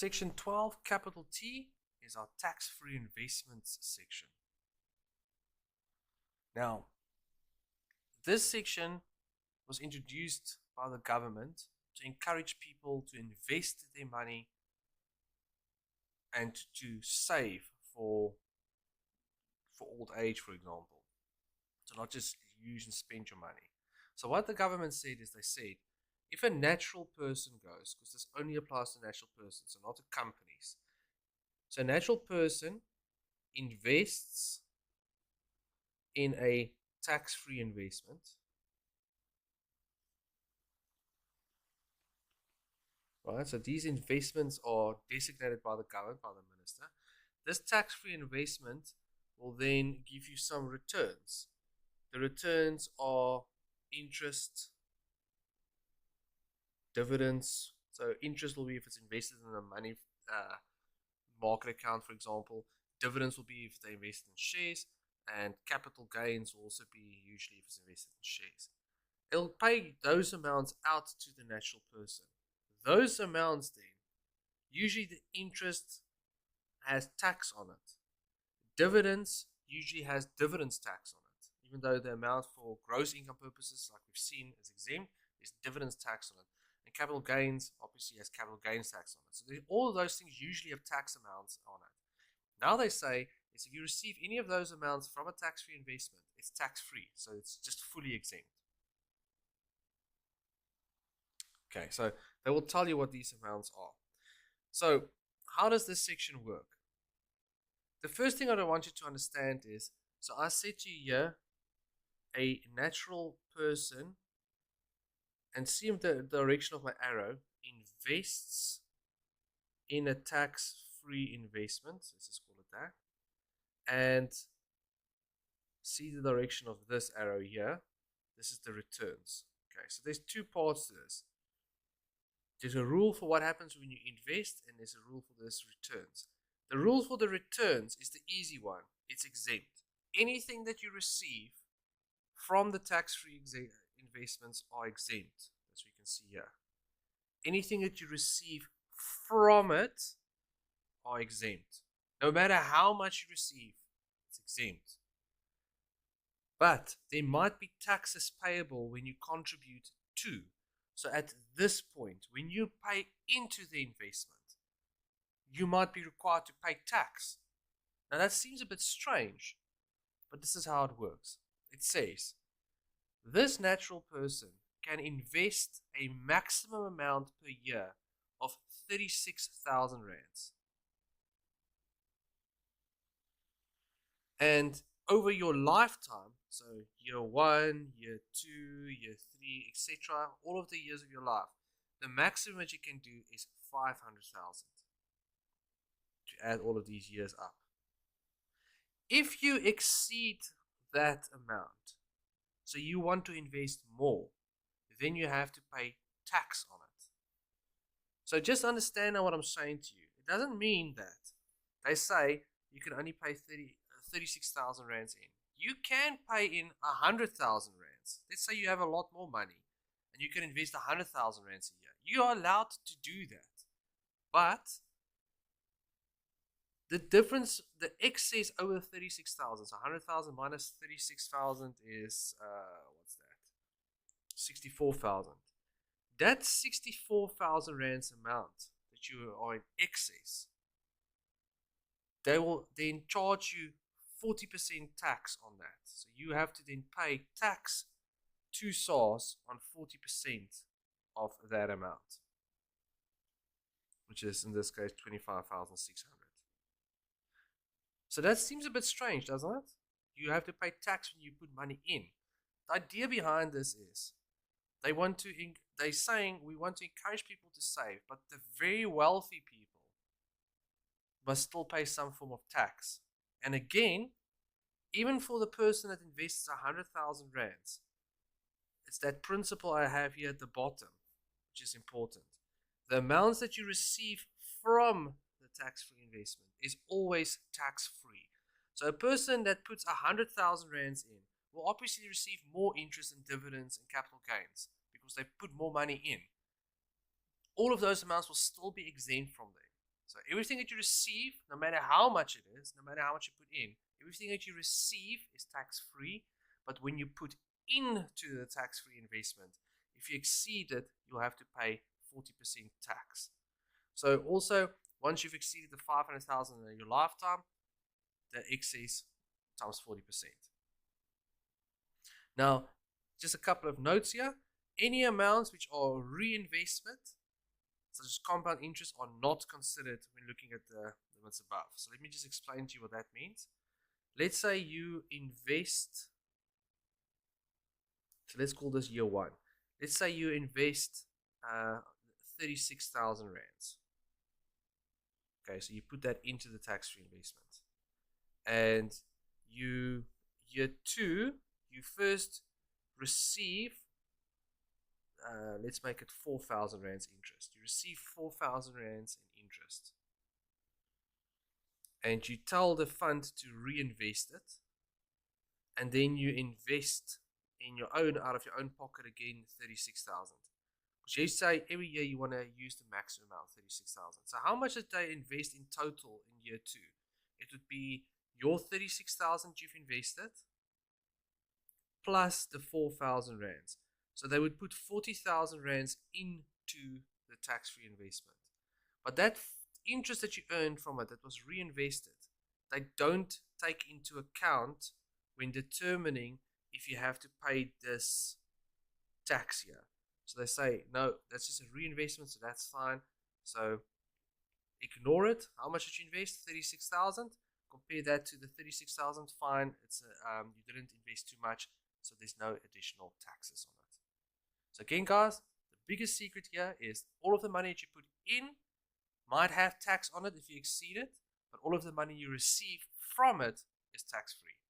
Section 12, capital T, is our tax-free investments section. Now, this section was introduced by the government to encourage people to invest their money and to save for old age, for example. So not just use and spend your money. So what the government said is, they said, if a natural person goes, because this only applies to natural persons, so not to companies. So a natural person invests in a tax-free investment, right? So these investments are designated by the government, by the minister. This tax-free investment will then give you some returns. The returns are interest, dividends. So interest will be if it's invested in a money market account, for example. Dividends will be if they invest in shares, and capital gains will also be usually if it's invested in shares. It'll pay those amounts out to the natural person. Those amounts then, usually the interest has tax on it. Dividends usually has dividends tax on it. Even though the amount for gross income purposes, like we've seen, is exempt, there's dividends tax on it. And capital gains obviously has capital gains tax on it. So all of those things usually have tax amounts on it. Now they say is if you receive any of those amounts from a tax-free investment, it's tax-free. So it's just fully exempt. Okay, so they will tell you what these amounts are. So how does this section work? The first thing I want you to understand is, so I said to you here, a natural person, and see the direction of my arrow, invests in a tax-free investment, let's just call it that, and see the direction of this arrow here. This is the returns. Okay, so there's two parts to this. There's a rule for what happens when you invest, and there's a rule for this returns. The rule for the returns is the easy one. It's exempt. Anything that you receive from the tax-free investments are exempt, as we can see here. Anything that you receive from it are exempt. No matter how much you receive, it's exempt. But there might be taxes payable when you contribute to. So at this point, when you pay into the investment, you might be required to pay tax. Now that seems a bit strange, but this is how it works. It says, this natural person can invest a maximum amount per year of 36,000 rands. And over your lifetime, so year 1, year 2, year 3, etc., all of the years of your life, the maximum that you can do is 500,000 to add all of these years up. If you exceed that amount, so you want to invest more, then you have to pay tax on it. So just understand now what I'm saying to you. It doesn't mean that they say you can only pay 36,000 rands in. You can pay in 100,000 rands. Let's say you have a lot more money and you can invest 100,000 rands a year. You are allowed to do that. But the difference, the excess over 36,000, so 100,000 minus 36,000 is, what's that? 64,000. That 64,000 rands amount that you are in excess, they will then charge you 40% tax on that. So you have to then pay tax to SARS on 40% of that amount, which is in this case 25,600. So that seems a bit strange, doesn't it? You have to pay tax when you put money in. The idea behind this is they're saying we want to encourage people to save, but the very wealthy people must still pay some form of tax. And again, even for the person that invests 100,000 rands, it's that principle I have here at the bottom, which is important. The amounts that you receive from the tax-free investment is always tax-free. So a person that puts 100,000 rands in will obviously receive more interest and dividends and capital gains because they put more money in. All of those amounts will still be exempt from them. So everything that you receive, no matter how much it is, no matter how much you put in, everything that you receive is tax-free. But when you put into the tax-free investment, if you exceed it, you'll have to pay 40% tax. So also, once you've exceeded the 500,000 in your lifetime, the excess times 40%. Now, just a couple of notes here. Any amounts which are reinvestment, such as compound interest, are not considered when looking at the limits above. So let me just explain to you what that means. Let's say you invest, so let's call this year one. Let's say you invest 36,000 rands. Okay, so you put that into the tax-free investment. And year two, you first receive, let's make it 4,000 rands interest. You receive 4,000 rands in interest. And you tell the fund to reinvest it. And then you invest in your own, out of your own pocket again, 36,000. Because you say every year you want to use the maximum amount, 36,000. So how much did they invest in total in year two? It would be your 36,000 you've invested plus the 4,000 rands. So they would put 40,000 rands into the tax-free investment. But that interest that you earned from it, that was reinvested, they don't take into account when determining if you have to pay this tax here. So they say, no, that's just a reinvestment, so that's fine. So ignore it. How much did you invest? 36,000. Compare that to the 36,000. Fine. It's you didn't invest too much, so there's no additional taxes on it. So again, guys, the biggest secret here is all of the money that you put in might have tax on it if you exceed it, but all of the money you receive from it is tax-free.